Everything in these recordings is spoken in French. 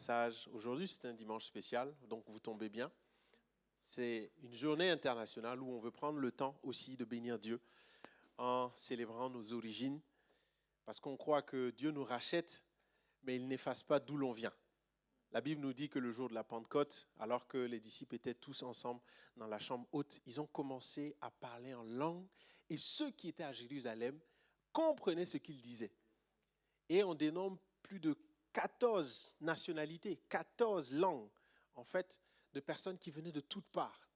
message. Aujourd'hui, c'est un dimanche spécial, donc vous tombez bien. C'est une journée internationale où on veut prendre le temps aussi de bénir Dieu en célébrant nos origines, parce qu'on croit que Dieu nous rachète, mais il n'efface pas d'où l'on vient. La Bible nous dit que le jour de la Pentecôte, alors que les disciples étaient tous ensemble dans la chambre haute, ils ont commencé à parler en langue et ceux qui étaient à Jérusalem comprenaient ce qu'ils disaient. Et on dénombre plus de 14 nationalités, 14 langues, en fait, de personnes qui venaient de toutes parts.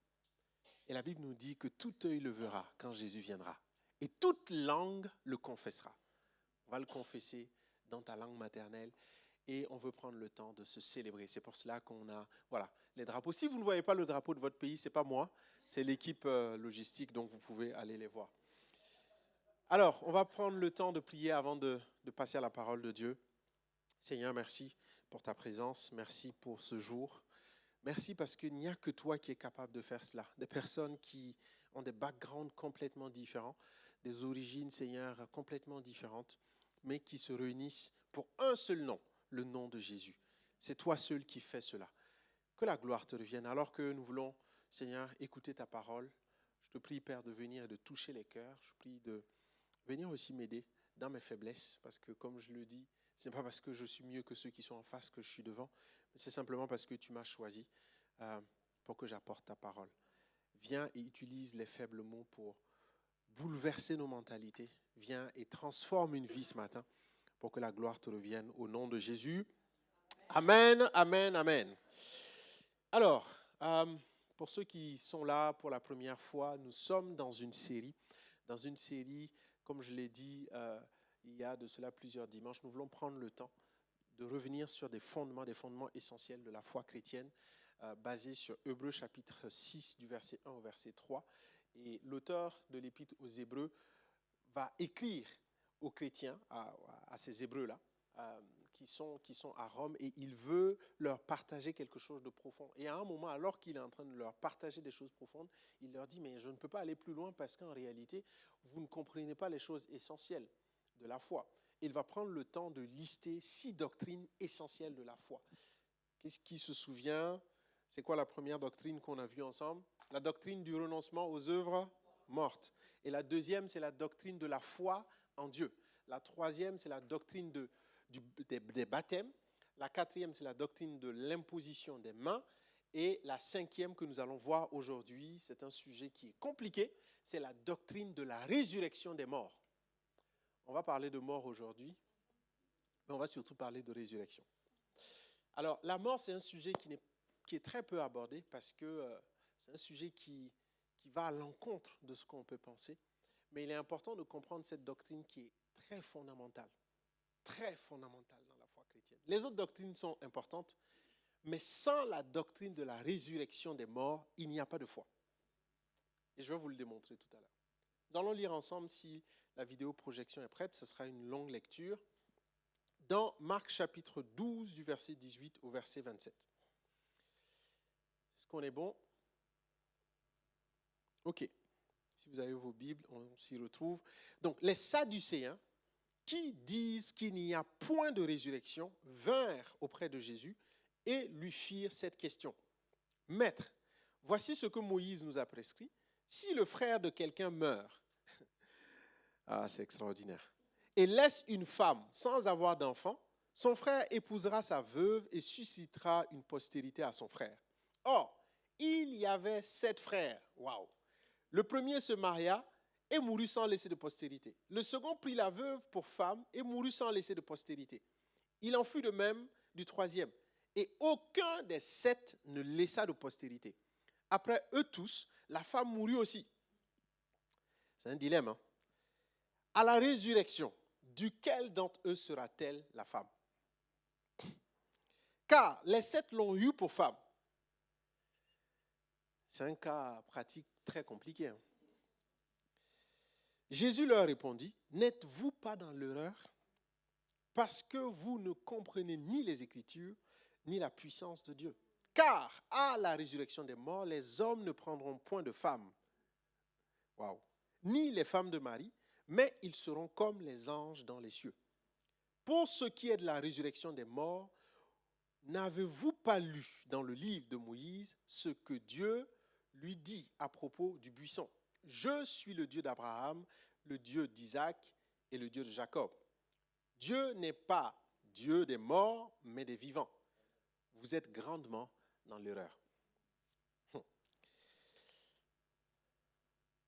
Et la Bible nous dit que tout œil le verra quand Jésus viendra. Et toute langue le confessera. On va le confesser dans ta langue maternelle. Et on veut prendre le temps de se célébrer. C'est pour cela qu'on a les drapeaux. Si vous ne voyez pas le drapeau de votre pays, ce n'est pas moi, c'est l'équipe logistique, donc vous pouvez aller les voir. Alors, on va prendre le temps de prier avant de passer à la parole de Dieu. Seigneur, merci pour ta présence, merci pour ce jour. Merci parce qu'il n'y a que toi qui es capable de faire cela. Des personnes qui ont des backgrounds complètement différents, des origines, Seigneur, complètement différentes, mais qui se réunissent pour un seul nom, le nom de Jésus. C'est toi seul qui fais cela. Que la gloire te revienne. Alors que nous voulons, Seigneur, écouter ta parole, je te prie, Père, de venir et de toucher les cœurs. Je te prie de venir aussi m'aider dans mes faiblesses, parce que comme je le dis, ce n'est pas parce que je suis mieux que ceux qui sont en face que je suis devant, mais c'est simplement parce que tu m'as choisi pour que j'apporte ta parole. Viens et utilise les faibles mots pour bouleverser nos mentalités. Viens et transforme une vie ce matin pour que la gloire te revienne au nom de Jésus. Amen, amen, amen. Alors, pour ceux qui sont là pour la première fois, nous sommes dans une série, comme je l'ai dit il y a de cela plusieurs dimanches. Nous voulons prendre le temps de revenir sur des fondements essentiels de la foi chrétienne, basés sur Hébreux chapitre 6, du verset 1 au verset 3. Et l'auteur de l'épître aux Hébreux va écrire aux chrétiens, à ces Hébreux-là, qui sont à Rome, et il veut leur partager quelque chose de profond. Et à un moment, alors qu'il est en train de leur partager des choses profondes, il leur dit, mais je ne peux pas aller plus loin parce qu'en réalité, vous ne comprenez pas les choses essentielles de la foi. Il va prendre le temps de lister 6 doctrines essentielles de la foi. Qu'est-ce qui se souvient? C'est quoi la première doctrine qu'on a vue ensemble? La doctrine du renoncement aux œuvres mortes. Et la deuxième, c'est la doctrine de la foi en Dieu. La troisième, c'est la doctrine des baptêmes. La quatrième, c'est la doctrine de l'imposition des mains. Et la cinquième que nous allons voir aujourd'hui, c'est un sujet qui est compliqué, c'est la doctrine de la résurrection des morts. On va parler de mort aujourd'hui, mais on va surtout parler de résurrection. Alors, la mort, c'est un sujet qui est très peu abordé parce que c'est un sujet qui va à l'encontre de ce qu'on peut penser. Mais il est important de comprendre cette doctrine qui est très fondamentale dans la foi chrétienne. Les autres doctrines sont importantes, mais sans la doctrine de la résurrection des morts, il n'y a pas de foi. Et je vais vous le démontrer tout à l'heure. Nous allons lire ensemble, si la vidéo projection est prête, ce sera une longue lecture, dans Marc chapitre 12, du verset 18 au verset 27. Est-ce qu'on est bon? OK. Si vous avez vos Bibles, on s'y retrouve. Donc, les Sadducéens, qui disent qu'il n'y a point de résurrection, vinrent auprès de Jésus et lui firent cette question. Maître, voici ce que Moïse nous a prescrit. Si le frère de quelqu'un meurt, c'est extraordinaire, et laisse une femme sans avoir d'enfant, son frère épousera sa veuve et suscitera une postérité à son frère. Or, il y avait 7 frères. Waouh! Le premier se maria et mourut sans laisser de postérité. Le second prit la veuve pour femme et mourut sans laisser de postérité. Il en fut de même du troisième. Et aucun des 7 ne laissa de postérité. Après eux tous, la femme mourut aussi. C'est un dilemme. Hein? À la résurrection, duquel d'entre eux sera-t-elle la femme? Car les 7 l'ont eue pour femme. C'est un cas pratique très compliqué. Hein? Jésus leur répondit, n'êtes-vous pas dans l'erreur parce que vous ne comprenez ni les Écritures, ni la puissance de Dieu. Car à la résurrection des morts, les hommes ne prendront point de femmes, ni les femmes de Marie, mais ils seront comme les anges dans les cieux. Pour ce qui est de la résurrection des morts, n'avez-vous pas lu dans le livre de Moïse ce que Dieu lui dit à propos du buisson? Je suis le Dieu d'Abraham, le Dieu d'Isaac et le Dieu de Jacob. Dieu n'est pas Dieu des morts, mais des vivants. Vous êtes grandement dans l'erreur.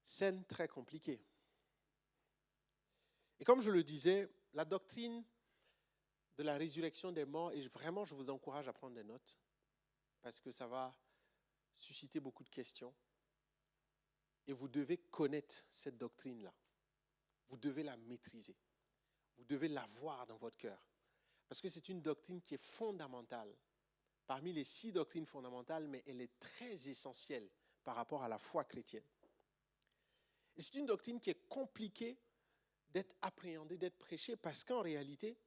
Scène très compliquée. Et comme je le disais, la doctrine de la résurrection des morts, et vraiment je vous encourage à prendre des notes, parce que ça va susciter beaucoup de questions. Et vous devez connaître cette doctrine-là. Vous devez la maîtriser. Vous devez l'avoir dans votre cœur. Parce que c'est une doctrine qui est fondamentale. Parmi les 6 doctrines fondamentales, mais elle est très essentielle par rapport à la foi chrétienne. Et c'est une doctrine qui est compliquée d'être appréhendée, d'être prêchée, parce qu'en réalité,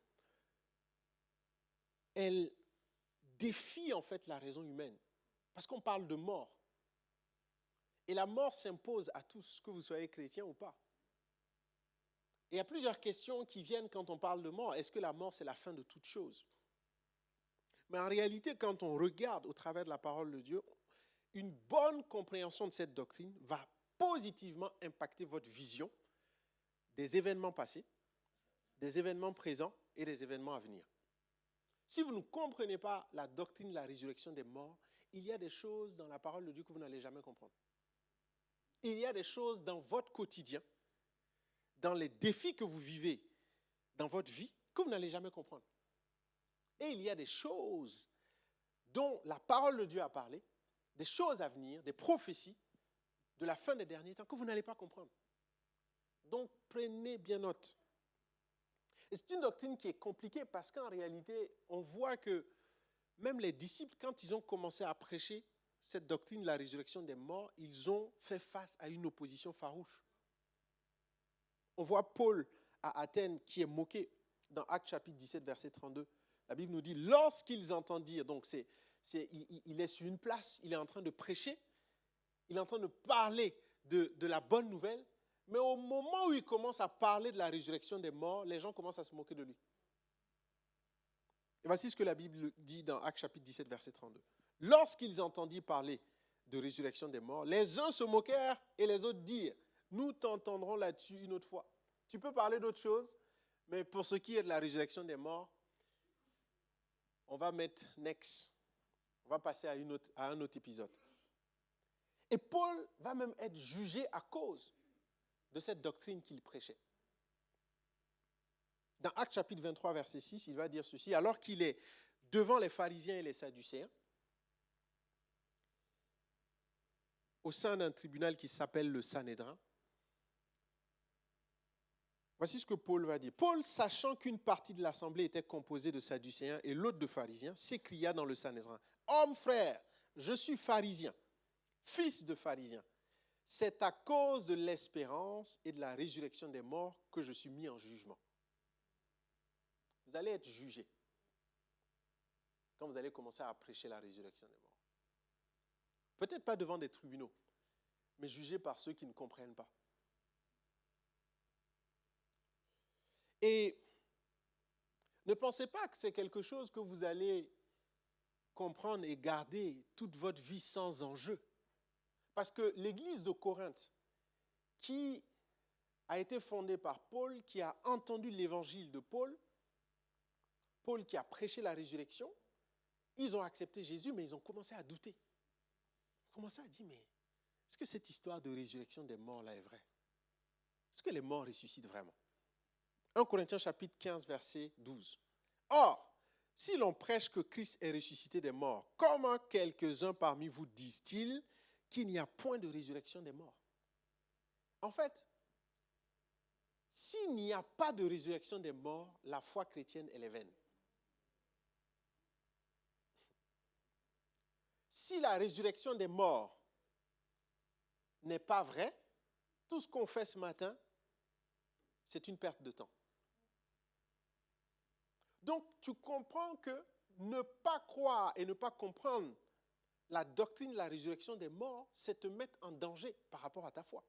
elle défie en fait la raison humaine. Parce qu'on parle de mort. Et la mort s'impose à tous, que vous soyez chrétien ou pas. Et il y a plusieurs questions qui viennent quand on parle de mort. Est-ce que la mort, c'est la fin de toute chose? Mais en réalité, quand on regarde au travers de la parole de Dieu, une bonne compréhension de cette doctrine va positivement impacter votre vision des événements passés, des événements présents et des événements à venir. Si vous ne comprenez pas la doctrine de la résurrection des morts, il y a des choses dans la parole de Dieu que vous n'allez jamais comprendre. Il y a des choses dans votre quotidien, dans les défis que vous vivez dans votre vie, que vous n'allez jamais comprendre. Et il y a des choses dont la parole de Dieu a parlé, des choses à venir, des prophéties de la fin des derniers temps que vous n'allez pas comprendre. Donc, prenez bien note. Et c'est une doctrine qui est compliquée parce qu'en réalité, on voit que même les disciples, quand ils ont commencé à prêcher cette doctrine de la résurrection des morts, ils ont fait face à une opposition farouche. On voit Paul à Athènes qui est moqué dans Actes chapitre 17, verset 32. La Bible nous dit, lorsqu'ils entendirent, donc il est sur une place, il est en train de prêcher, il est en train de parler de la bonne nouvelle, mais au moment où il commence à parler de la résurrection des morts, les gens commencent à se moquer de lui. Et voici ce que la Bible dit dans Actes chapitre 17, verset 32. Lorsqu'ils entendirent parler de résurrection des morts, les uns se moquèrent et les autres dirent, nous t'entendrons là-dessus une autre fois. Tu peux parler d'autre chose, mais pour ce qui est de la résurrection des morts, on va mettre next. On va passer à un autre épisode. Et Paul va même être jugé à cause de cette doctrine qu'il prêchait. Dans Actes chapitre 23, verset 6, il va dire ceci, alors qu'il est devant les pharisiens et les sadducéens, au sein d'un tribunal qui s'appelle le Sanhédrin, voici ce que Paul va dire. Paul, sachant qu'une partie de l'assemblée était composée de sadducéens et l'autre de pharisiens, s'écria dans le Sanhédrin, « Homme frère, je suis pharisien, fils de pharisien. C'est à cause de l'espérance et de la résurrection des morts que je suis mis en jugement. » Vous allez être jugé quand vous allez commencer à prêcher la résurrection des morts. Peut-être pas devant des tribunaux, mais jugé par ceux qui ne comprennent pas. Et ne pensez pas que c'est quelque chose que vous allez comprendre et garder toute votre vie sans enjeu. Parce que l'église de Corinthe, qui a été fondée par Paul, qui a entendu l'évangile de Paul qui a prêché la résurrection, ils ont accepté Jésus, mais ils ont commencé à douter. Ils ont commencé à dire, mais est-ce que cette histoire de résurrection des morts-là est vraie? Est-ce que les morts ressuscitent vraiment? 1 Corinthiens chapitre 15, verset 12. Or, si l'on prêche que Christ est ressuscité des morts, comment quelques-uns parmi vous disent-ils qu'il n'y a point de résurrection des morts? En fait, s'il n'y a pas de résurrection des morts, la foi chrétienne, elle est vaine. Si la résurrection des morts n'est pas vraie, tout ce qu'on fait ce matin, c'est une perte de temps. Donc, tu comprends que ne pas croire et ne pas comprendre la doctrine de la résurrection des morts, c'est te mettre en danger par rapport à ta foi.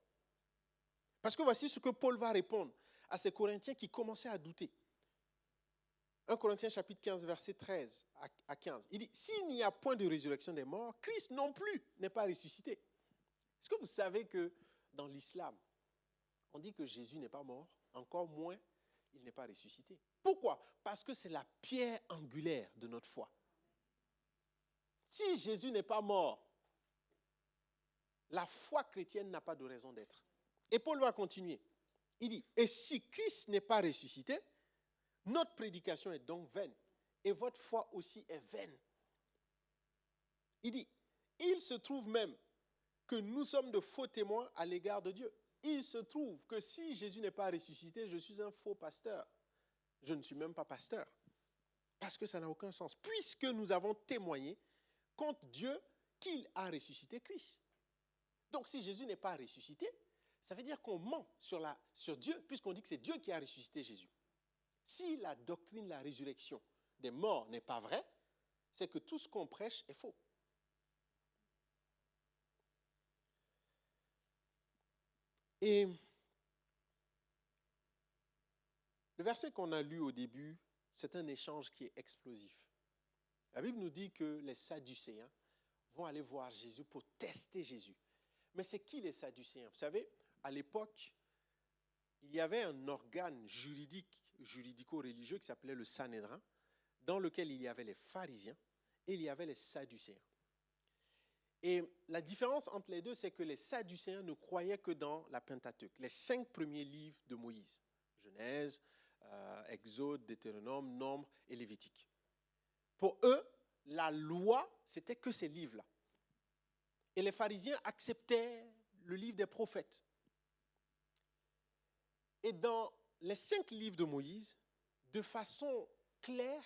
Parce que voici ce que Paul va répondre à ces Corinthiens qui commençaient à douter. 1 Corinthiens chapitre 15, verset 13 à 15. Il dit, s'il n'y a point de résurrection des morts, Christ non plus n'est pas ressuscité. Est-ce que vous savez que dans l'islam, on dit que Jésus n'est pas mort, encore moins, il n'est pas ressuscité. Pourquoi? Parce que c'est la pierre angulaire de notre foi. Si Jésus n'est pas mort, la foi chrétienne n'a pas de raison d'être. Et Paul va continuer. Il dit, et si Christ n'est pas ressuscité, notre prédication est donc vaine, et votre foi aussi est vaine. Il dit, il se trouve même que nous sommes de faux témoins à l'égard de Dieu. Il se trouve que si Jésus n'est pas ressuscité, je suis un faux pasteur. Je ne suis même pas pasteur, parce que ça n'a aucun sens, puisque nous avons témoigné contre Dieu qu'il a ressuscité Christ. Donc si Jésus n'est pas ressuscité, ça veut dire qu'on ment sur Dieu, puisqu'on dit que c'est Dieu qui a ressuscité Jésus. Si la doctrine de la résurrection des morts n'est pas vraie, c'est que tout ce qu'on prêche est faux. Et le verset qu'on a lu au début, c'est un échange qui est explosif. La Bible nous dit que les Sadducéens vont aller voir Jésus pour tester Jésus. Mais c'est qui les Sadducéens? Vous savez, à l'époque, il y avait un organe juridico-religieux qui s'appelait le Sanhédrin, dans lequel il y avait les pharisiens et il y avait les Sadducéens. Et la différence entre les deux, c'est que les Sadducéens ne croyaient que dans la Pentateuque, les 5 premiers livres de Moïse, Genèse, Exode, Deutéronome, Nombre et Lévitique. Pour eux, la loi, c'était que ces livres-là. Et les pharisiens acceptaient le livre des prophètes. Et dans les 5 livres de Moïse, de façon claire,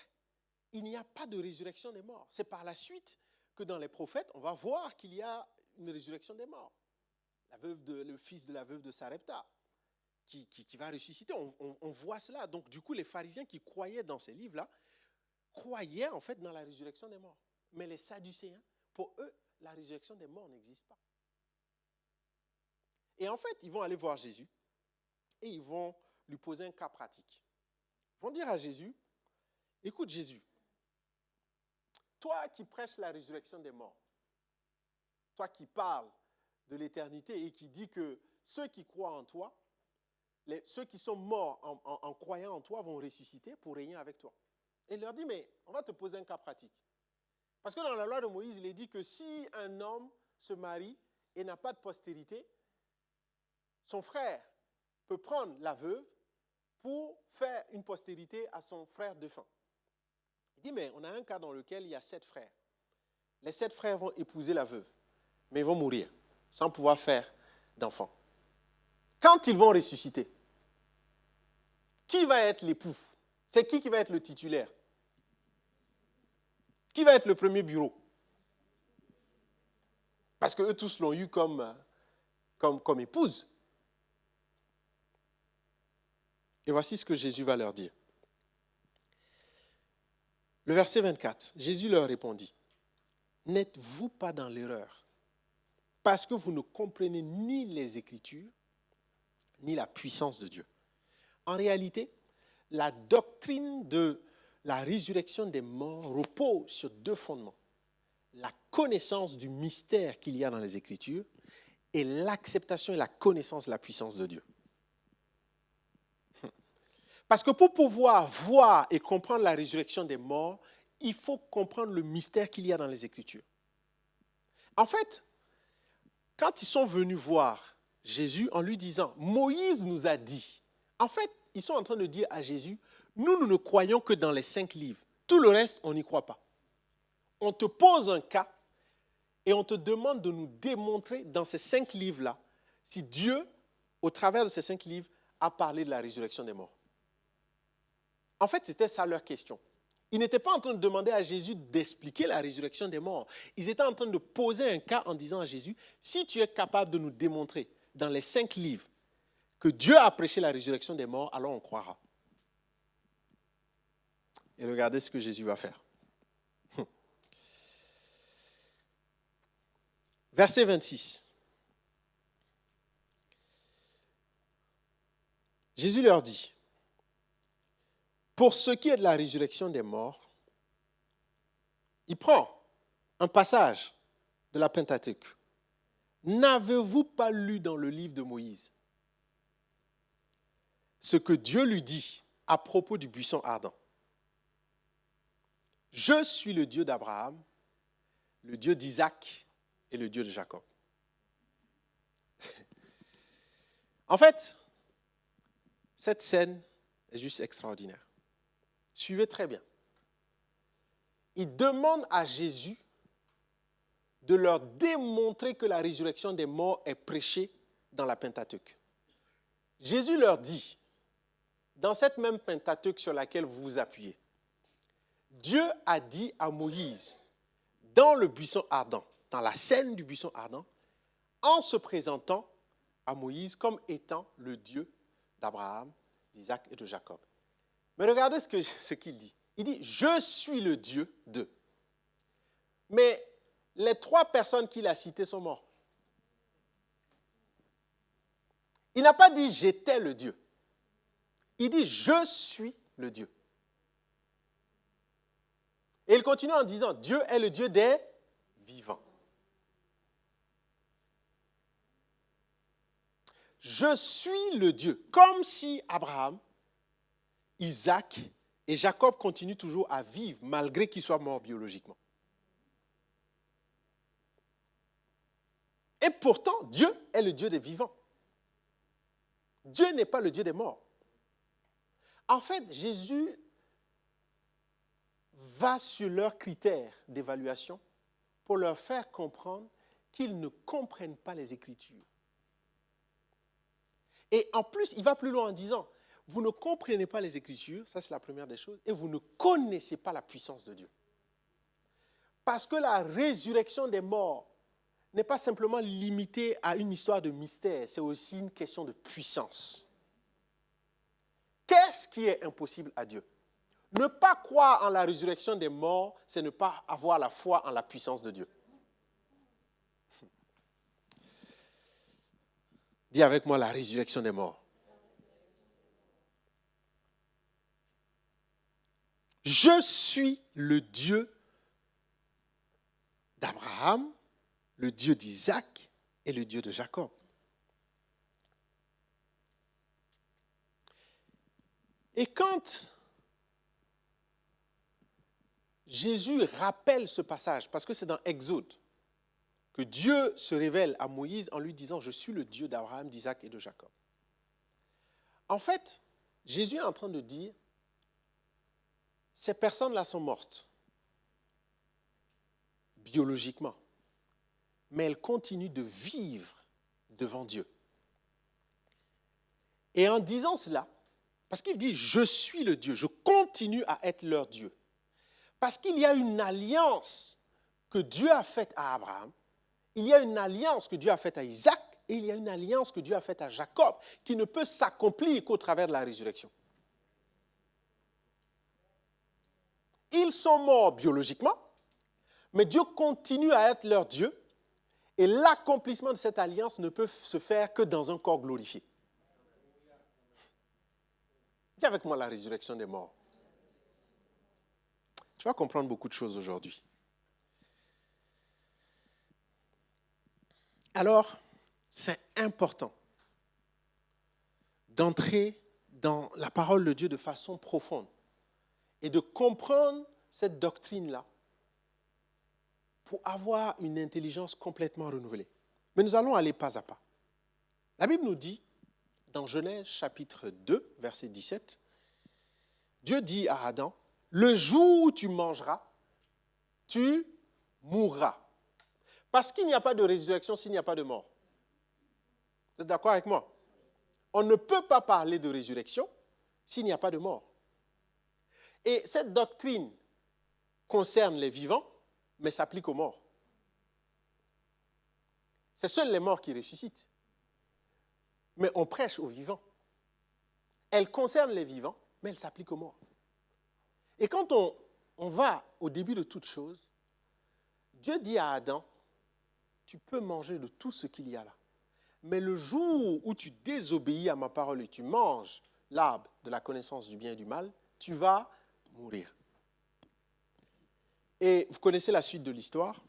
il n'y a pas de résurrection des morts. C'est par la suite que dans les prophètes, on va voir qu'il y a une résurrection des morts. Le fils de la veuve de Sarepta qui va ressusciter, on voit cela. Donc du coup, les pharisiens qui croyaient dans ces livres-là, croyaient en fait dans la résurrection des morts. Mais les Sadducéens, pour eux, la résurrection des morts n'existe pas. Et en fait, ils vont aller voir Jésus et ils vont lui poser un cas pratique. Ils vont dire à Jésus, écoute Jésus, toi qui prêches la résurrection des morts, toi qui parles de l'éternité et qui dis que ceux qui croient en toi, ceux qui sont morts en croyant en toi vont ressusciter pour régner avec toi. Et il leur dit, mais on va te poser un cas pratique. Parce que dans la loi de Moïse, il est dit que si un homme se marie et n'a pas de postérité, son frère peut prendre la veuve pour faire une postérité à son frère défunt. Il dit, mais on a un cas dans lequel il y a 7 frères. Les 7 frères vont épouser la veuve, mais ils vont mourir sans pouvoir faire d'enfants. Quand ils vont ressusciter, qui va être l'époux? C'est qui va être le titulaire? Qui va être le premier bureau? Parce qu'eux tous l'ont eu comme épouse. Et voici ce que Jésus va leur dire. Le verset 24, Jésus leur répondit, « N'êtes-vous pas dans l'erreur, parce que vous ne comprenez ni les Écritures, ni la puissance de Dieu. » En réalité, la doctrine de la résurrection des morts repose sur 2 fondements. La connaissance du mystère qu'il y a dans les Écritures et l'acceptation et la connaissance de la puissance de Dieu. Parce que pour pouvoir voir et comprendre la résurrection des morts, il faut comprendre le mystère qu'il y a dans les Écritures. En fait, quand ils sont venus voir Jésus en lui disant « Moïse nous a dit », en fait, ils sont en train de dire à Jésus « Nous ne croyons que dans les 5 livres. Tout le reste, on n'y croit pas. On te pose un cas et on te demande de nous démontrer dans ces 5 livres-là si Dieu, au travers de ces 5 livres, a parlé de la résurrection des morts. » En fait, c'était ça leur question. Ils n'étaient pas en train de demander à Jésus d'expliquer la résurrection des morts. Ils étaient en train de poser un cas en disant à Jésus, si tu es capable de nous démontrer dans les 5 livres que Dieu a prêché la résurrection des morts, alors on croira. Et regardez ce que Jésus va faire. Verset 26. Jésus leur dit, pour ce qui est de la résurrection des morts, il prend un passage de la Pentateuque. N'avez-vous pas lu dans le livre de Moïse ce que Dieu lui dit à propos du buisson ardent? Je suis le Dieu d'Abraham, le Dieu d'Isaac et le Dieu de Jacob. En fait, cette scène est juste extraordinaire. Suivez très bien. Il demande à Jésus de leur démontrer que la résurrection des morts est prêchée dans la Pentateuque. Jésus leur dit, dans cette même Pentateuque sur laquelle vous vous appuyez, Dieu a dit à Moïse, dans le buisson ardent, dans la scène du buisson ardent, en se présentant à Moïse comme étant le Dieu d'Abraham, d'Isaac et de Jacob. Mais regardez ce qu'il dit. Il dit, je suis le Dieu d'eux. Mais les 3 personnes qu'il a citées sont mortes. Il n'a pas dit, j'étais le Dieu. Il dit, je suis le Dieu. Et il continue en disant, Dieu est le Dieu des vivants. Je suis le Dieu, comme si Abraham, Isaac et Jacob continuent toujours à vivre malgré qu'ils soient morts biologiquement. Et pourtant, Dieu est le Dieu des vivants. Dieu n'est pas le Dieu des morts. En fait, Jésus va sur leurs critères d'évaluation pour leur faire comprendre qu'ils ne comprennent pas les Écritures. Et en plus, il va plus loin en disant, vous ne comprenez pas les Écritures, ça c'est la première des choses, et vous ne connaissez pas la puissance de Dieu. Parce que la résurrection des morts n'est pas simplement limitée à une histoire de mystère, c'est aussi une question de puissance. Qu'est-ce qui est impossible à Dieu? Ne pas croire en la résurrection des morts, c'est ne pas avoir la foi en la puissance de Dieu. Dis avec moi la résurrection des morts. Je suis le Dieu d'Abraham, le Dieu d'Isaac et le Dieu de Jacob. Et quand Jésus rappelle ce passage, parce que c'est dans Exode, que Dieu se révèle à Moïse en lui disant « Je suis le Dieu d'Abraham, d'Isaac et de Jacob ». En fait, Jésus est en train de dire « Ces personnes-là sont mortes, biologiquement, mais elles continuent de vivre devant Dieu. » Et en disant cela, parce qu'il dit « Je suis le Dieu, je continue à être leur Dieu », parce qu'il y a une alliance que Dieu a faite à Abraham, il y a une alliance que Dieu a faite à Isaac et il y a une alliance que Dieu a faite à Jacob qui ne peut s'accomplir qu'au travers de la résurrection. Ils sont morts biologiquement, mais Dieu continue à être leur Dieu et l'accomplissement de cette alliance ne peut se faire que dans un corps glorifié. Dis avec moi la résurrection des morts. Tu vas comprendre beaucoup de choses aujourd'hui. Alors, c'est important d'entrer dans la parole de Dieu de façon profonde et de comprendre cette doctrine-là pour avoir une intelligence complètement renouvelée. Mais nous allons aller pas à pas. La Bible nous dit, dans Genèse chapitre 2, verset 17, Dieu dit à Adam, « Le jour où tu mangeras, tu mourras. » Parce qu'il n'y a pas de résurrection s'il n'y a pas de mort. Vous êtes d'accord avec moi? On ne peut pas parler de résurrection s'il n'y a pas de mort. Et cette doctrine concerne les vivants, mais s'applique aux morts. C'est seuls les morts qui ressuscitent. Mais on prêche aux vivants. Elle concerne les vivants, mais elle s'applique aux morts. Et quand on va au début de toute chose, Dieu dit à Adam, tu peux manger de tout ce qu'il y a là. Mais le jour où tu désobéis à ma parole et tu manges l'arbre de la connaissance du bien et du mal, tu vas mourir. Et vous connaissez la suite de l'histoire.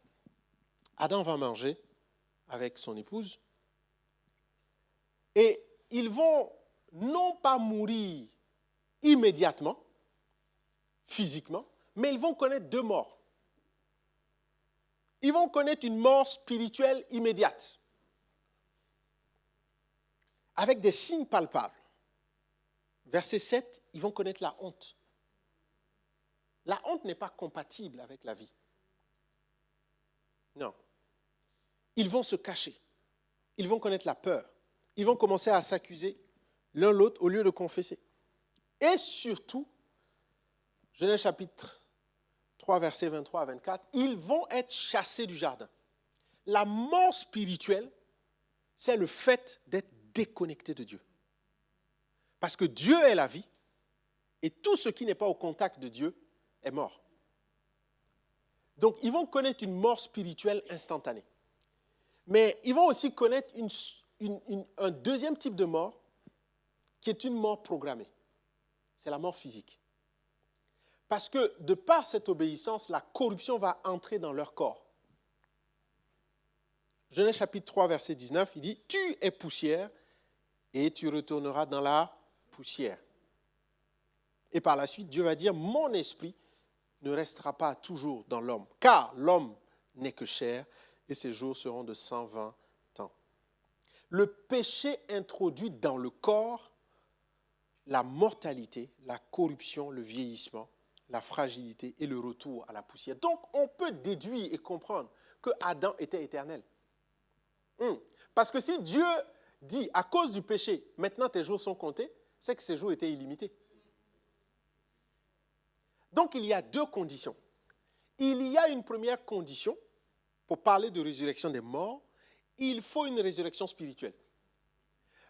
Adam va manger avec son épouse. Et ils vont non pas mourir immédiatement, physiquement, mais ils vont connaître deux morts. Ils vont connaître une mort spirituelle immédiate, avec des signes palpables. Verset 7, ils vont connaître la honte. La honte n'est pas compatible avec la vie. Non. Ils vont se cacher. Ils vont connaître la peur. Ils vont commencer à s'accuser l'un l'autre au lieu de confesser. Et surtout, Genèse chapitre 3, versets 23 à 24, ils vont être chassés du jardin. La mort spirituelle, c'est le fait d'être déconnecté de Dieu. Parce que Dieu est la vie, et tout ce qui n'est pas au contact de Dieu est mort. Donc, ils vont connaître une mort spirituelle instantanée. Mais ils vont aussi connaître un deuxième type de mort, qui est une mort programmée. C'est la mort physique. Parce que de par cette obéissance, la corruption va entrer dans leur corps. Genèse chapitre 3, verset 19, il dit « Tu es poussière et tu retourneras dans la poussière. » Et par la suite, Dieu va dire « Mon esprit ne restera pas toujours dans l'homme, car l'homme n'est que chair et ses jours seront de 120 ans. » Le péché introduit dans le corps la mortalité, la corruption, le vieillissement, la fragilité et le retour à la poussière. Donc, on peut déduire et comprendre que Adam était éternel. Parce que si Dieu dit, à cause du péché, maintenant tes jours sont comptés, c'est que ses jours étaient illimités. Donc, il y a deux conditions. Il y a une première condition, pour parler de résurrection des morts, il faut une résurrection spirituelle.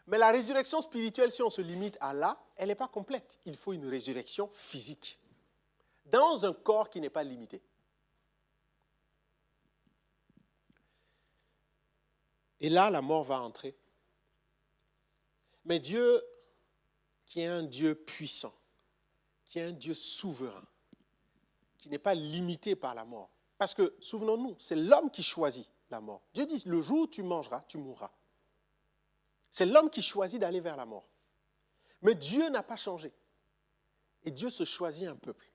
Mais la résurrection spirituelle, si on se limite à là, elle n'est pas complète. Il faut une résurrection physique, dans un corps qui n'est pas limité. Et là, la mort va entrer. Mais Dieu, qui est un Dieu puissant, qui est un Dieu souverain, qui n'est pas limité par la mort. Parce que, souvenons-nous, c'est l'homme qui choisit la mort. Dieu dit, le jour où tu mangeras, tu mourras. C'est l'homme qui choisit d'aller vers la mort. Mais Dieu n'a pas changé. Et Dieu se choisit un peuple.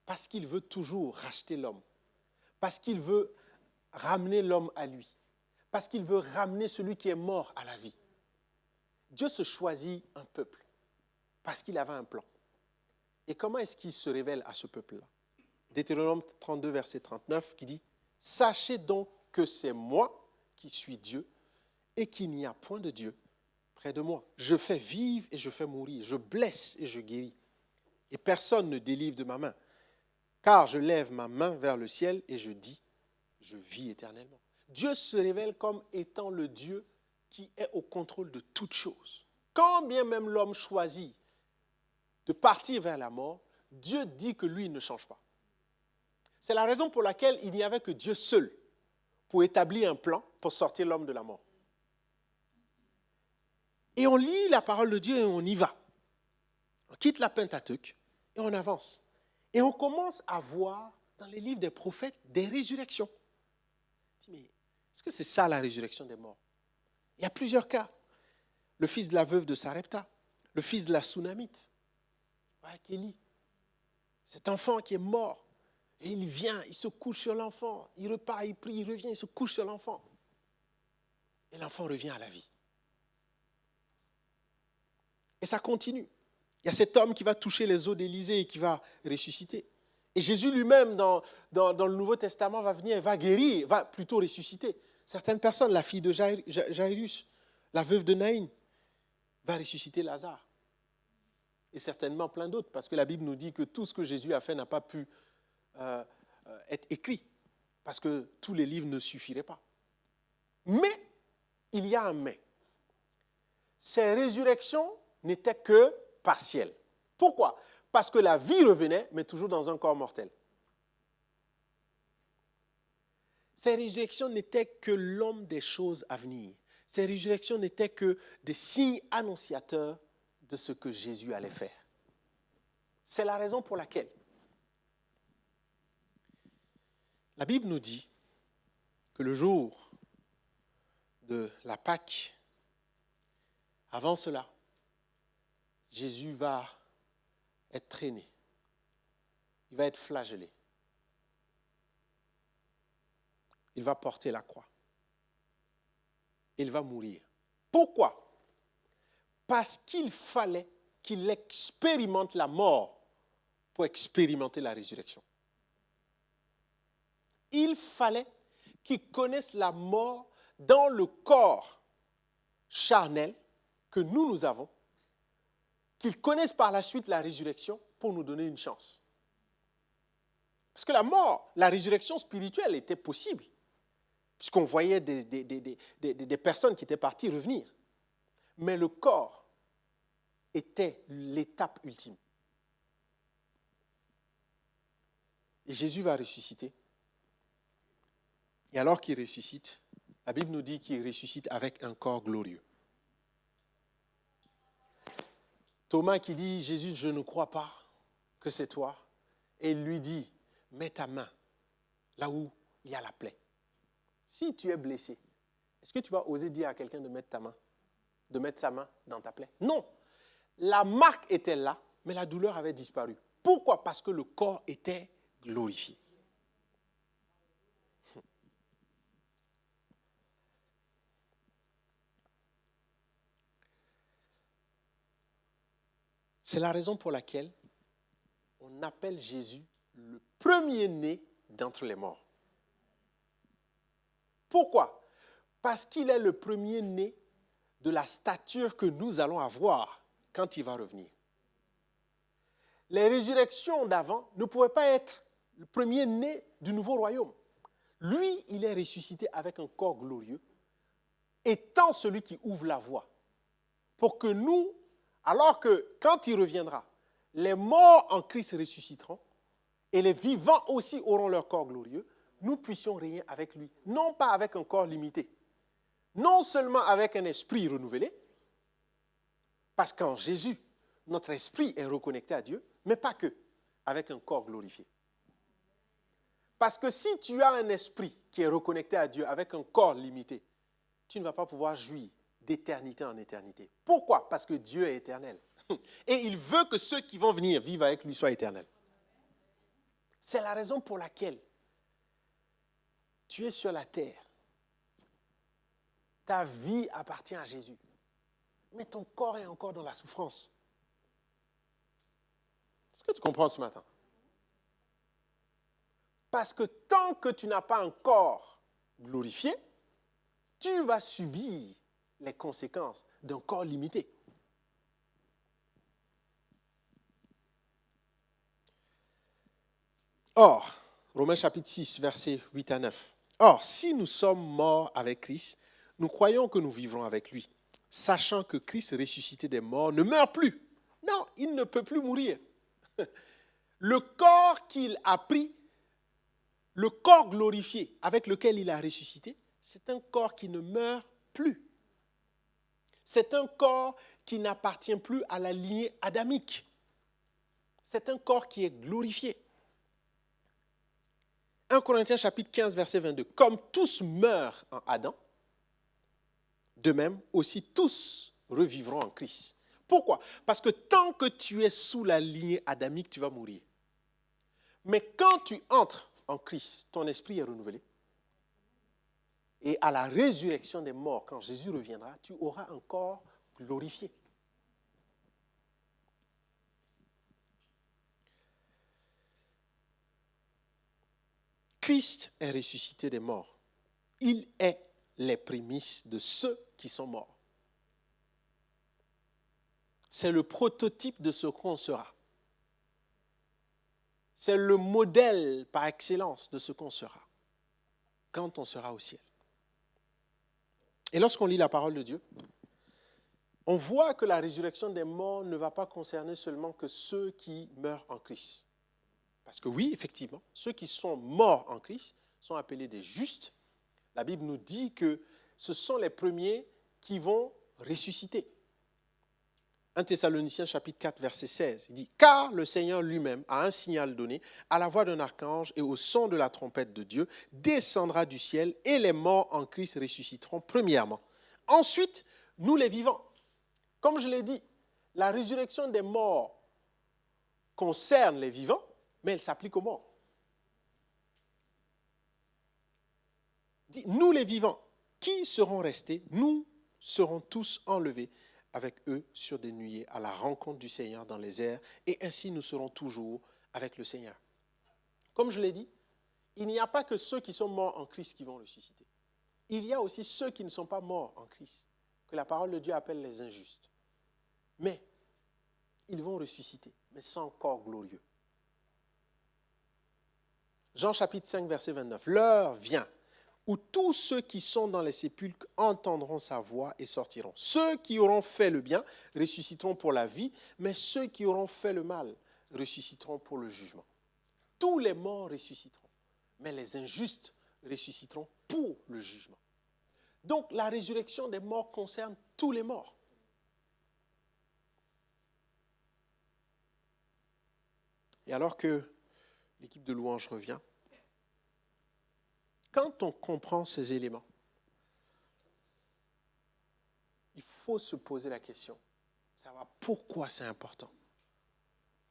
Parce qu'il veut toujours racheter l'homme. Parce qu'il veut ramener l'homme à lui. Parce qu'il veut ramener celui qui est mort à la vie. Dieu se choisit un peuple. Parce qu'il avait un plan. Et comment est-ce qu'il se révèle à ce peuple-là? Deutéronome 32, verset 39, qui dit « Sachez donc que c'est moi qui suis Dieu et qu'il n'y a point de Dieu près de moi. Je fais vivre et je fais mourir, je blesse et je guéris. Et personne ne délivre de ma main. Car je lève ma main vers le ciel et je dis, je vis éternellement. » Dieu se révèle comme étant le Dieu qui est au contrôle de toutes choses. Quand bien même l'homme choisit de partir vers la mort, Dieu dit que lui ne change pas. C'est la raison pour laquelle il n'y avait que Dieu seul pour établir un plan pour sortir l'homme de la mort. Et on lit la parole de Dieu et on y va. On quitte la Pentateuque et on avance. Et on commence à voir dans les livres des prophètes des résurrections. Mais est-ce que c'est ça la résurrection des morts? Il y a plusieurs cas. Le fils de la veuve de Sarepta, le fils de la Sunamite, Kéli, cet enfant qui est mort. Et il vient, il se couche sur l'enfant, il repart, il prie, il revient, il se couche sur l'enfant. Et l'enfant revient à la vie. Et ça continue. Il y a cet homme qui va toucher les eaux d'Élysée et qui va ressusciter. Et Jésus lui-même, dans le Nouveau Testament, va venir, va guérir, va plutôt ressusciter. Certaines personnes, la fille de Jairus, la veuve de Naïn, va ressusciter Lazare. Et certainement plein d'autres, parce que la Bible nous dit que tout ce que Jésus a fait n'a pas pu être écrit, parce que tous les livres ne suffiraient pas. Mais, il y a un mais. Ces résurrections n'étaient que partielles. Pourquoi? Parce que la vie revenait, mais toujours dans un corps mortel. Ces résurrections n'étaient que l'homme des choses à venir. Ces résurrections n'étaient que des signes annonciateurs de ce que Jésus allait faire. C'est la raison pour laquelle la Bible nous dit que le jour de la Pâque, avant cela, Jésus va être traîné. Il va être flagellé. Il va porter la croix. Il va mourir. Pourquoi? Parce qu'il fallait qu'il expérimente la mort pour expérimenter la résurrection. Il fallait qu'il connaisse la mort dans le corps charnel que nous avons, qu'il connaisse par la suite la résurrection pour nous donner une chance. Parce que la mort, la résurrection spirituelle était possible, puisqu'on voyait des personnes qui étaient parties revenir. Mais le corps était l'étape ultime. Et Jésus va ressusciter. Et alors qu'il ressuscite, la Bible nous dit qu'il ressuscite avec un corps glorieux. Thomas qui dit, Jésus, je ne crois pas que c'est toi. Et il lui dit, mets ta main là où il y a la plaie. Si tu es blessé, est-ce que tu vas oser dire à quelqu'un de mettre sa main dans ta plaie? Non. La marque était là, mais la douleur avait disparu. Pourquoi? Parce que le corps était glorifié. C'est la raison pour laquelle on appelle Jésus le premier-né d'entre les morts. Pourquoi? Parce qu'il est le premier-né de la stature que nous allons avoir quand il va revenir. Les résurrections d'avant ne pouvaient pas être le premier-né du nouveau royaume. Lui, il est ressuscité avec un corps glorieux, étant celui qui ouvre la voie pour que nous, alors que quand il reviendra, les morts en Christ ressusciteront et les vivants aussi auront leur corps glorieux, nous puissions régner avec lui, non pas avec un corps limité, non seulement avec un esprit renouvelé, parce qu'en Jésus, notre esprit est reconnecté à Dieu, mais pas que, avec un corps glorifié. Parce que si tu as un esprit qui est reconnecté à Dieu avec un corps limité, tu ne vas pas pouvoir jouir d'éternité en éternité. Pourquoi? Parce que Dieu est éternel. Et il veut que ceux qui vont venir vivre avec lui soient éternels. C'est la raison pour laquelle tu es sur la terre. Ta vie appartient à Jésus. Mais ton corps est encore dans la souffrance. Est-ce que tu comprends ce matin? Parce que tant que tu n'as pas un corps glorifié, tu vas subir les conséquences d'un corps limité. Or, Romains chapitre 6, versets 8 à 9. Or, si nous sommes morts avec Christ, nous croyons que nous vivrons avec lui, sachant que Christ ressuscité des morts ne meurt plus. Non, il ne peut plus mourir. Le corps qu'il a pris, le corps glorifié avec lequel il a ressuscité, c'est un corps qui ne meurt plus. C'est un corps qui n'appartient plus à la lignée adamique. C'est un corps qui est glorifié. 1 Corinthiens chapitre 15, verset 22. Comme tous meurent en Adam, de même aussi tous revivront en Christ. Pourquoi? Parce que tant que tu es sous la lignée adamique, tu vas mourir. Mais quand tu entres en Christ, ton esprit est renouvelé. Et à la résurrection des morts, quand Jésus reviendra, tu auras un corps glorifié. Christ est ressuscité des morts. Il est les prémices de ceux qui sont morts. C'est le prototype de ce qu'on sera. C'est le modèle par excellence de ce qu'on sera quand on sera au ciel. Et lorsqu'on lit la parole de Dieu, on voit que la résurrection des morts ne va pas concerner seulement que ceux qui meurent en Christ. Parce que oui, effectivement, ceux qui sont morts en Christ sont appelés des justes. La Bible nous dit que ce sont les premiers qui vont ressusciter. 1 Thessaloniciens chapitre 4, verset 16. Il dit, « Car le Seigneur lui-même a un signal donné, à la voix d'un archange et au son de la trompette de Dieu, descendra du ciel et les morts en Christ ressusciteront premièrement. Ensuite, nous les vivants. » Comme je l'ai dit, la résurrection des morts concerne les vivants, mais elle s'applique aux morts. Il dit, nous les vivants, qui seront restés, nous serons tous enlevés avec eux sur des nuées à la rencontre du Seigneur dans les airs, et ainsi nous serons toujours avec le Seigneur. Comme je l'ai dit, il n'y a pas que ceux qui sont morts en Christ qui vont ressusciter. Il y a aussi ceux qui ne sont pas morts en Christ, que la parole de Dieu appelle les injustes. Mais ils vont ressusciter, mais sans corps glorieux. Jean chapitre 5, verset 29. L'heure vient où tous ceux qui sont dans les sépulcres entendront sa voix et sortiront. Ceux qui auront fait le bien ressusciteront pour la vie, mais ceux qui auront fait le mal ressusciteront pour le jugement. Tous les morts ressusciteront, mais les injustes ressusciteront pour le jugement. Donc la résurrection des morts concerne tous les morts. Et alors que l'équipe de louange revient, quand on comprend ces éléments, il faut se poser la question, savoir pourquoi c'est important.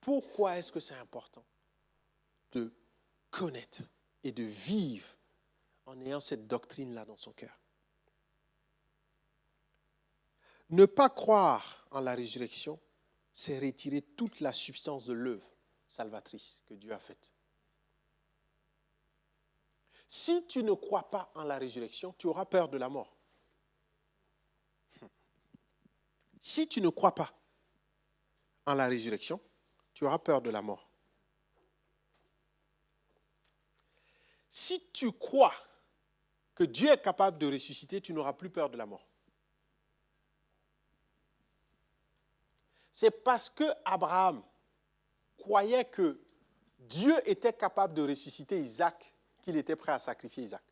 Pourquoi est-ce que c'est important de connaître et de vivre en ayant cette doctrine-là dans son cœur? Ne pas croire en la résurrection, c'est retirer toute la substance de l'œuvre salvatrice que Dieu a faite. Si tu ne crois pas en la résurrection, tu auras peur de la mort. Si tu ne crois pas en la résurrection, tu auras peur de la mort. Si tu crois que Dieu est capable de ressusciter, tu n'auras plus peur de la mort. C'est parce que Abraham croyait que Dieu était capable de ressusciter Isaac qu'il était prêt à sacrifier Isaac.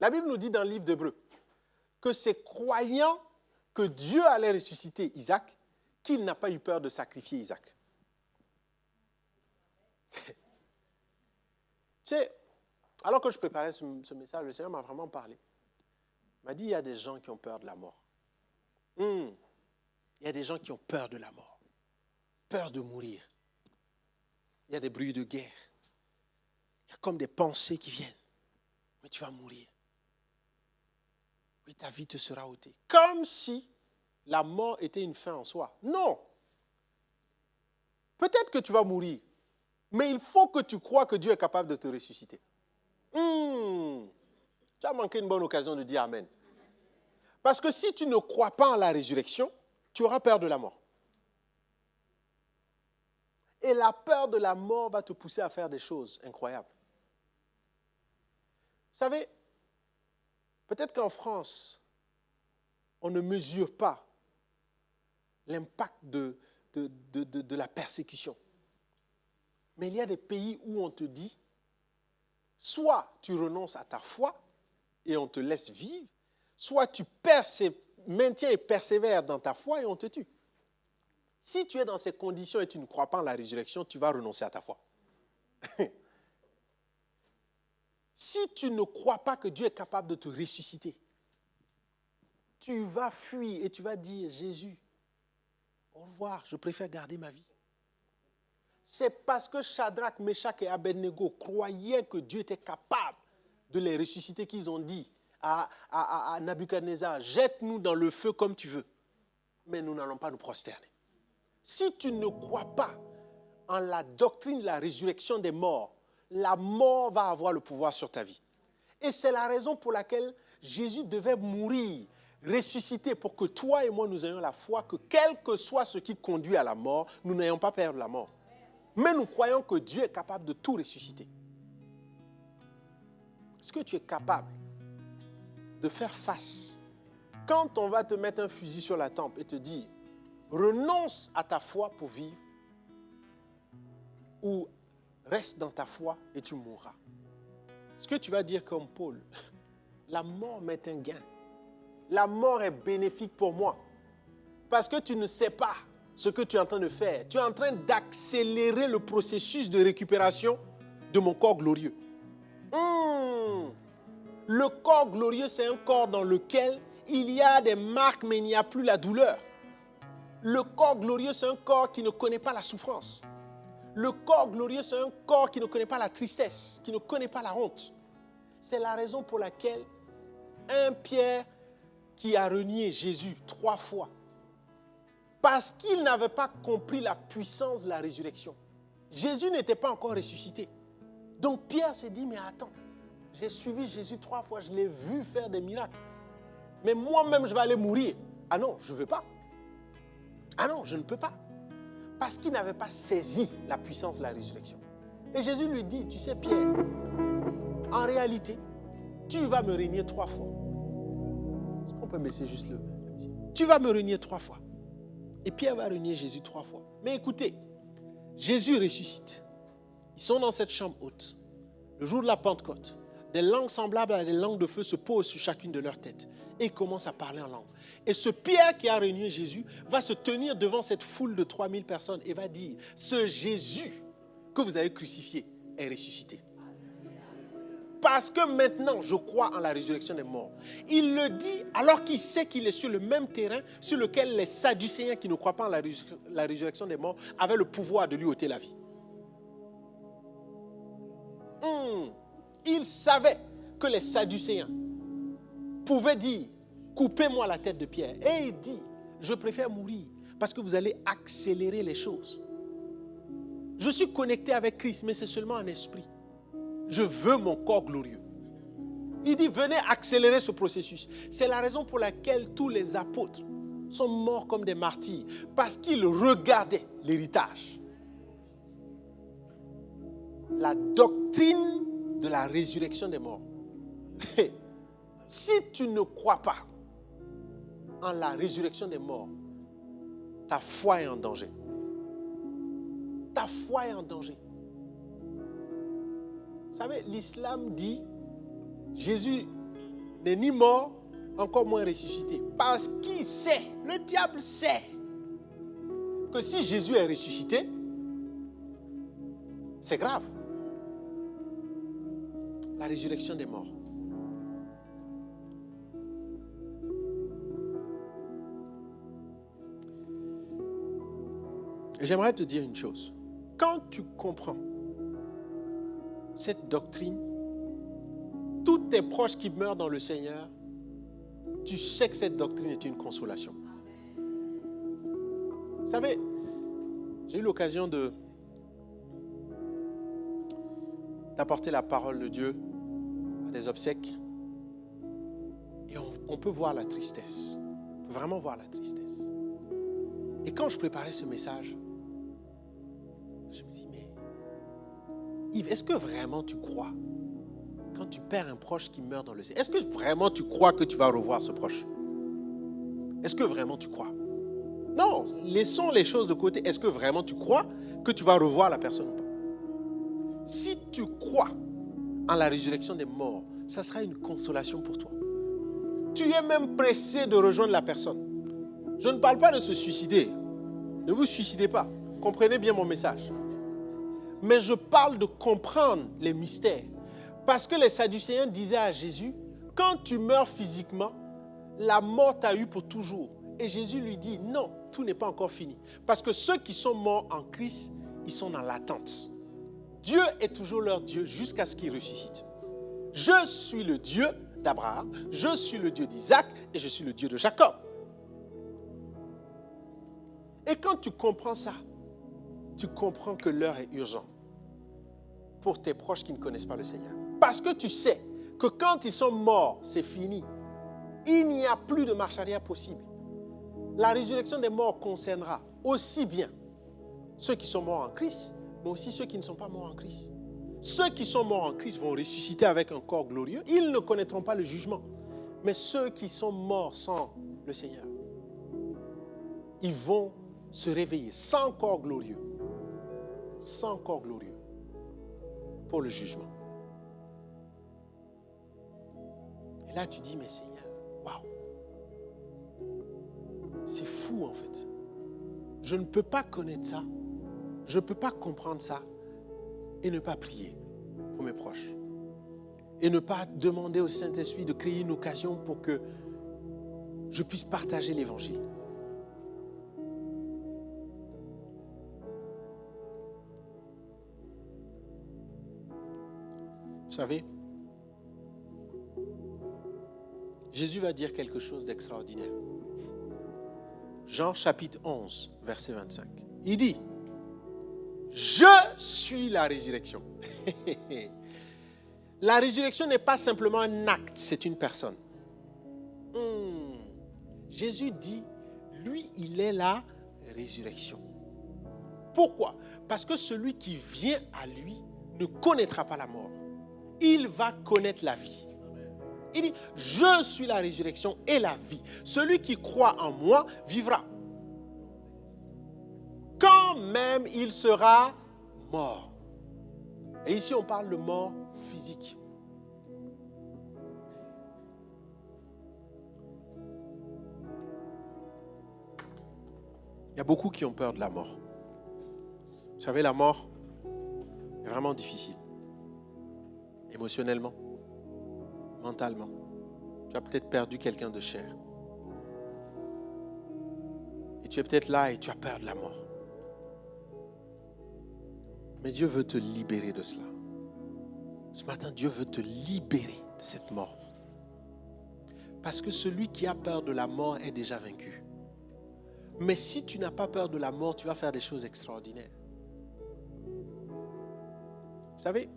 La Bible nous dit dans le livre d'Hébreux que c'est croyant que Dieu allait ressusciter Isaac qu'il n'a pas eu peur de sacrifier Isaac. Tu sais, alors que je préparais ce message, le Seigneur m'a vraiment parlé. Il m'a dit, il y a des gens qui ont peur de la mort. Il y a des gens qui ont peur de la mort, peur de mourir. Il y a des bruits de guerre. Il y a comme des pensées qui viennent. Mais tu vas mourir. Puis ta vie te sera ôtée. Comme si la mort était une fin en soi. Non. Peut-être que tu vas mourir. Mais il faut que tu crois que Dieu est capable de te ressusciter. Tu as manqué une bonne occasion de dire Amen. Parce que si tu ne crois pas en la résurrection, tu auras peur de la mort. Et la peur de la mort va te pousser à faire des choses incroyables. Vous savez, peut-être qu'en France, on ne mesure pas l'impact de la persécution. Mais il y a des pays où on te dit, soit tu renonces à ta foi et on te laisse vivre, soit tu maintiens et persévères dans ta foi et on te tue. Si tu es dans ces conditions et tu ne crois pas en la résurrection, tu vas renoncer à ta foi. Si tu ne crois pas que Dieu est capable de te ressusciter, tu vas fuir et tu vas dire, Jésus, au revoir, je préfère garder ma vie. C'est parce que Shadrach, Meshach et Abednego croyaient que Dieu était capable de les ressusciter qu'ils ont dit à Nabuchodonosor, jette-nous dans le feu comme tu veux, mais nous n'allons pas nous prosterner. Si tu ne crois pas en la doctrine de la résurrection des morts, la mort va avoir le pouvoir sur ta vie. Et c'est la raison pour laquelle Jésus devait mourir, ressusciter, pour que toi et moi, nous ayons la foi que quel que soit ce qui conduit à la mort, nous n'ayons pas peur de la mort. Mais nous croyons que Dieu est capable de tout ressusciter. Est-ce que tu es capable de faire face quand on va te mettre un fusil sur la tempe et te dire renonce à ta foi pour vivre ou reste dans ta foi et tu mourras? Est-ce que tu vas dire comme Paul, la mort m'est un gain, la mort est bénéfique pour moi, Parce que tu ne sais pas ce que tu es en train de faire. Tu es en train d'accélérer le processus de récupération de mon corps glorieux. Le corps glorieux, c'est un corps dans lequel il y a des marques, mais il n'y a plus la douleur. Le corps glorieux, c'est un corps qui ne connaît pas la souffrance. Le corps glorieux, c'est un corps qui ne connaît pas la tristesse, qui ne connaît pas la honte. C'est la raison pour laquelle un Pierre qui a renié Jésus 3 fois, parce qu'il n'avait pas compris la puissance de la résurrection. Jésus n'était pas encore ressuscité. Donc Pierre s'est dit, mais attends, j'ai suivi Jésus 3 fois, je l'ai vu faire des miracles. Mais moi-même, je vais aller mourir. Ah non, je ne veux pas. Ah non, je ne peux pas. Parce qu'il n'avait pas saisi la puissance de la résurrection. Et Jésus lui dit, tu sais Pierre, en réalité, tu vas me renier 3 fois. Est-ce qu'on peut baisser juste le... Tu vas me renier 3 fois. Et Pierre va renier Jésus 3 fois. Mais écoutez, Jésus ressuscite. Ils sont dans cette chambre haute. Le jour de la Pentecôte, des langues semblables à des langues de feu se posent sur chacune de leurs têtes. Et ils commencent à parler en langue. Et ce Pierre qui a renié Jésus va se tenir devant cette foule de 3000 personnes et va dire, ce Jésus que vous avez crucifié est ressuscité. Parce que maintenant, je crois en la résurrection des morts. Il le dit alors qu'il sait qu'il est sur le même terrain sur lequel les Sadducéens qui ne croient pas en la résurrection des morts avaient le pouvoir de lui ôter la vie. Il savait que les Sadducéens pouvaient dire, coupez-moi la tête de Pierre. Et il dit, je préfère mourir parce que vous allez accélérer les choses. Je suis connecté avec Christ, mais c'est seulement en esprit. Je veux mon corps glorieux. Il dit, venez accélérer ce processus. C'est la raison pour laquelle tous les apôtres sont morts comme des martyrs, parce qu'ils regardaient l'héritage. La doctrine de la résurrection des morts. Si tu ne crois pas en la résurrection des morts, ta foi est en danger. Ta foi est en danger. Vous savez, l'islam dit, Jésus n'est ni mort, encore moins ressuscité. Parce qu'il sait, le diable sait, que si Jésus est ressuscité, c'est grave. La résurrection des morts. Et j'aimerais te dire une chose. Quand tu comprends cette doctrine, tous tes proches qui meurent dans le Seigneur, tu sais que cette doctrine est une consolation. Vous savez, j'ai eu l'occasion d'apporter la parole de Dieu à des obsèques. Et on peut voir la tristesse. On peut vraiment voir la tristesse. Et quand je préparais ce message, je me dis, mais Yves, est-ce que vraiment tu crois, quand tu perds un proche qui meurt dans le ciel, est-ce que vraiment tu crois que tu vas revoir ce proche? Est-ce que vraiment tu crois? Non, laissons les choses de côté. Est-ce que vraiment tu crois que tu vas revoir la personne ou pas? Si tu crois en la résurrection des morts, ça sera une consolation pour toi. Tu es même pressé de rejoindre la personne. Je ne parle pas de se suicider. Ne vous suicidez pas. Comprenez bien mon message. Mais je parle de comprendre les mystères. Parce que les Sadducéens disaient à Jésus, quand tu meurs physiquement, la mort t'a eu pour toujours. Et Jésus lui dit, non, tout n'est pas encore fini. Parce que ceux qui sont morts en Christ, ils sont dans l'attente. Dieu est toujours leur Dieu jusqu'à ce qu'il ressuscite. Je suis le Dieu d'Abraham, je suis le Dieu d'Isaac et je suis le Dieu de Jacob. Et quand tu comprends ça, tu comprends que l'heure est urgente pour tes proches qui ne connaissent pas le Seigneur. Parce que tu sais que quand ils sont morts, c'est fini. Il n'y a plus de marche arrière possible. La résurrection des morts concernera aussi bien ceux qui sont morts en Christ, mais aussi ceux qui ne sont pas morts en Christ. Ceux qui sont morts en Christ vont ressusciter avec un corps glorieux. Ils ne connaîtront pas le jugement. Mais ceux qui sont morts sans le Seigneur, ils vont se réveiller sans corps glorieux. Sans corps glorieux pour le jugement. Et là, tu dis, mais Seigneur, waouh, C'est fou en fait. Je ne peux pas connaître ça. Je ne peux pas comprendre ça et ne pas prier pour mes proches. Et ne pas demander au Saint-Esprit de créer une occasion pour que je puisse partager l'Évangile. Vous savez, Jésus va dire quelque chose d'extraordinaire. Jean chapitre 11, verset 25. Il dit, « Je suis la résurrection. » La résurrection n'est pas simplement un acte, c'est une personne. Jésus dit, lui, il est la résurrection. Pourquoi? Parce que celui qui vient à lui ne connaîtra pas la mort. Il va connaître la vie. Il dit, je suis la résurrection et la vie. Celui qui croit en moi vivra. Quand même il sera mort. Et ici on parle de mort physique. Il y a beaucoup qui ont peur de la mort. Vous savez, la mort est vraiment difficile. Émotionnellement, mentalement. Tu as peut-être perdu quelqu'un de cher. Et tu es peut-être là et tu as peur de la mort. Mais Dieu veut te libérer de cela. Ce matin, Dieu veut te libérer de cette mort. Parce que celui qui a peur de la mort est déjà vaincu. Mais si tu n'as pas peur de la mort, tu vas faire des choses extraordinaires. Vous savez,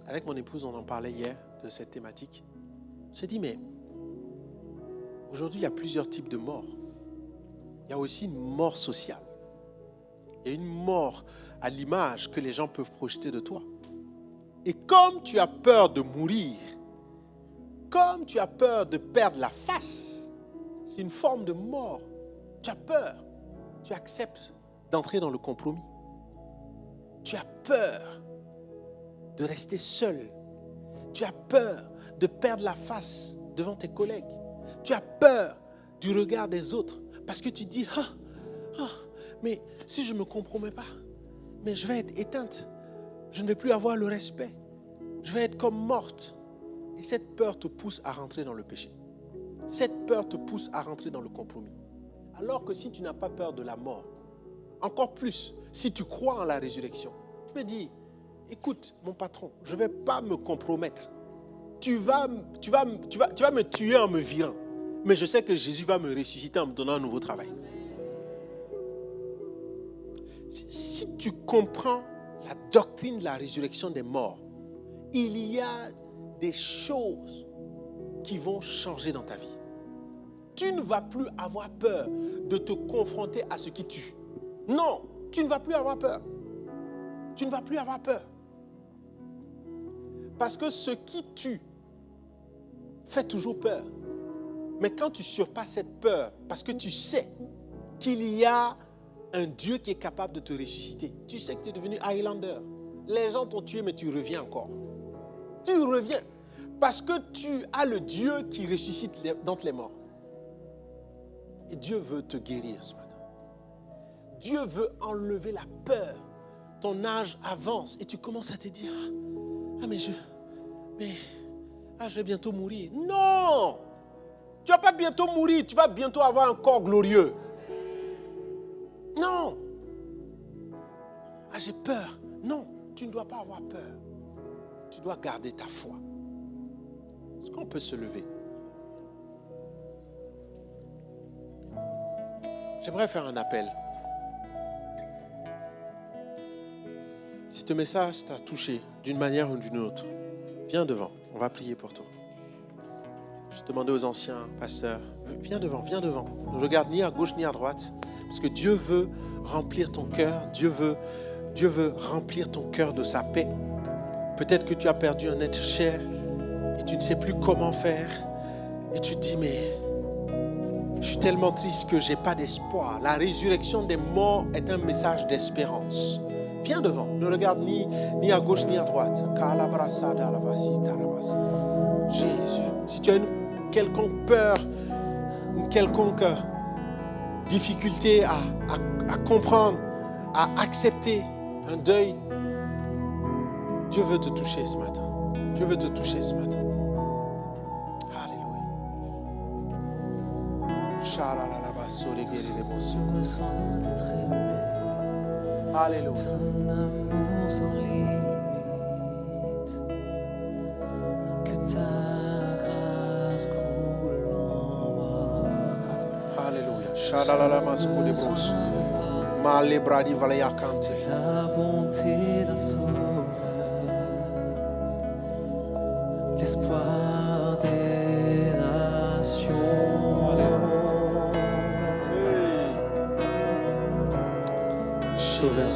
avec mon épouse, on en parlait hier de cette thématique. On s'est dit, mais aujourd'hui, il y a plusieurs types de morts. Il y a aussi une mort sociale. Il y a une mort à l'image que les gens peuvent projeter de toi. Et comme tu as peur de mourir, comme tu as peur de perdre la face, c'est une forme de mort. Tu as peur. Tu acceptes d'entrer dans le compromis. Tu as peur de rester seul. Tu as peur de perdre la face devant tes collègues. Tu as peur du regard des autres parce que tu dis, mais si je ne me compromets pas, mais je vais être éteinte. Je ne vais plus avoir le respect. Je vais être comme morte. Et cette peur te pousse à rentrer dans le péché. Cette peur te pousse à rentrer dans le compromis. Alors que si tu n'as pas peur de la mort, encore plus, si tu crois en la résurrection, tu me dis, écoute, mon patron, je ne vais pas me compromettre. Tu vas me tuer en me virant. Mais je sais que Jésus va me ressusciter en me donnant un nouveau travail. Si tu comprends la doctrine de la résurrection des morts, il y a des choses qui vont changer dans ta vie. Tu ne vas plus avoir peur de te confronter à ce qui tue. Non, tu ne vas plus avoir peur. Tu ne vas plus avoir peur. Parce que ce qui tue fait toujours peur. Mais quand tu surpasses cette peur, parce que tu sais qu'il y a un Dieu qui est capable de te ressusciter, tu sais que tu es devenu Highlander. Les gens t'ont tué, mais tu reviens encore. Tu reviens. Parce que tu as le Dieu qui ressuscite d'entre les morts. Et Dieu veut te guérir ce matin. Dieu veut enlever la peur. Ton âge avance et tu commences à te dire, je vais bientôt mourir. Non! Tu ne vas pas bientôt mourir, tu vas bientôt avoir un corps glorieux. Non! J'ai peur. Non, tu ne dois pas avoir peur. Tu dois garder ta foi. Est-ce qu'on peut se lever? J'aimerais faire un appel. Si ce message t'a touché d'une manière ou d'une autre, viens devant, on va prier pour toi. Je demandais aux anciens pasteurs, viens devant. Ne regarde ni à gauche ni à droite, parce que Dieu veut remplir ton cœur, Dieu veut remplir ton cœur de sa paix. Peut-être que tu as perdu un être cher et tu ne sais plus comment faire. Et tu te dis, mais je suis tellement triste que je n'ai pas d'espoir. La résurrection des morts est un message d'espérance. Viens devant, ne regarde ni à gauche ni à droite. Jésus, si tu as une quelconque peur, une quelconque difficulté à comprendre, à accepter un deuil, Dieu veut te toucher ce matin. Dieu veut te toucher ce matin. Alléluia. Besoin d'être aimé, Alléluia. ton amour sans limite, que ta grâce coule en moi. Alléluia. Besoin de la bonté d'un sauveur, l'espoir des nations. Sauveur.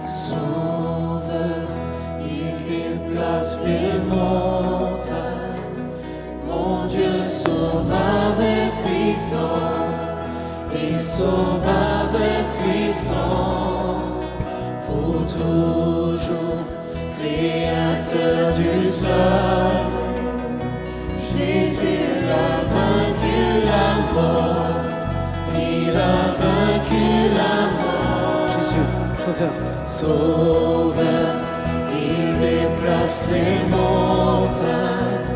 Sauveur, il déplace les montagnes. Mon Dieu sauve avec puissance. Il sauve avec puissance. Pour toujours, créateur du salut. Jésus a vaincu la mort. Il a vaincu la mort. Jésus, Sauveur. Sauveur, il déplace les montagnes.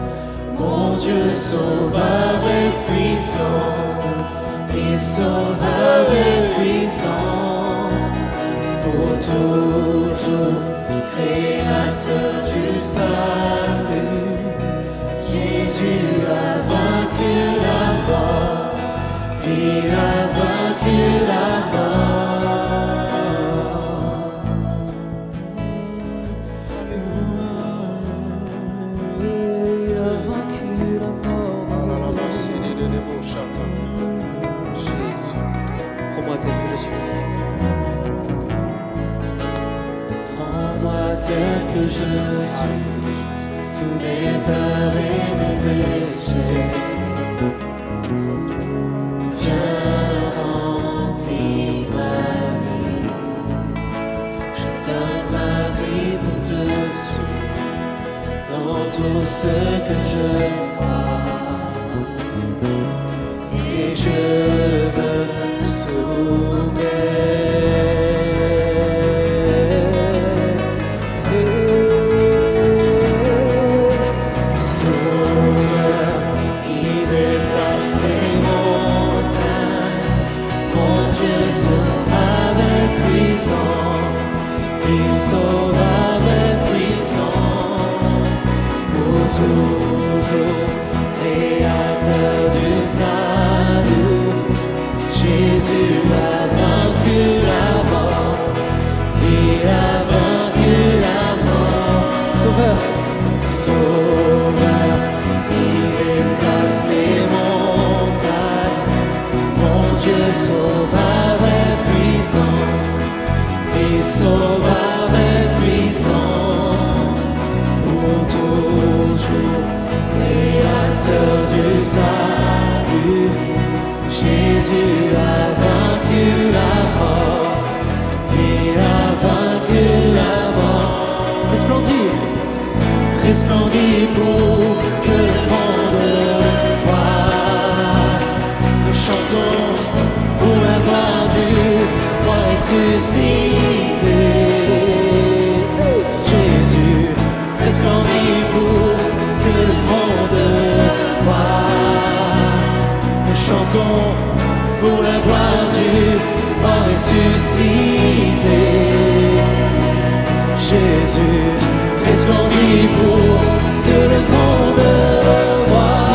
Mon Dieu sauve avec puissance. Il sauve avec puissance. Pour toujours, créateur du salut. Jésus a vaincu la mort. Il a vaincu la mort. Il a vaincu la mort. Prends-moi tel que je suis. Prends-moi tel que je suis. Mes peurs et mes échecs. Tout ce que je crois et je me soumets. Sauveur qui déplace les montagnes, mon Dieu sauve avec puissance, il sauve avec puissance. Toujours créateur du salut, Jésus a vaincu la mort, il a vaincu la mort. Sauveur, Sauveur, il déplace les montagnes, mon Dieu sauve avec puissance, il sauve avec puissance. Pour toujours, créateur du salut, Jésus a vaincu la mort, il a vaincu la mort. Resplendis, resplendis pour que le monde voie. Nous chantons pour la gloire du roi ressuscité. Jésus, resplendis pour que le monde voie. Nous chantons pour la gloire du roi ressuscité. Jésus, resplendis pour que le monde voie.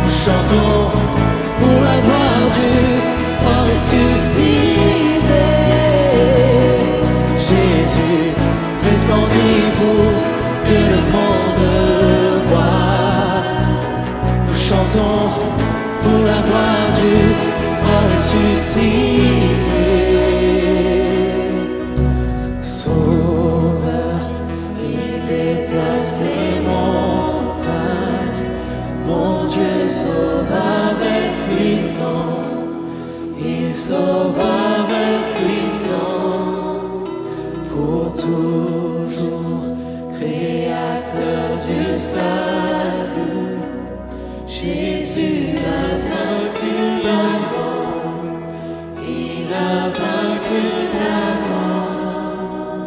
Nous chantons pour la gloire du roi ressuscité. Jésus, resplendis pour que le monde voie. Nous chantons pour la gloire du roi ressuscité. Sauveur, il déplace les montagnes. Mon Dieu sauve avec puissance. Il sauve avec puissance. Pour toujours, créateur du salut, Jésus a vaincu la mort.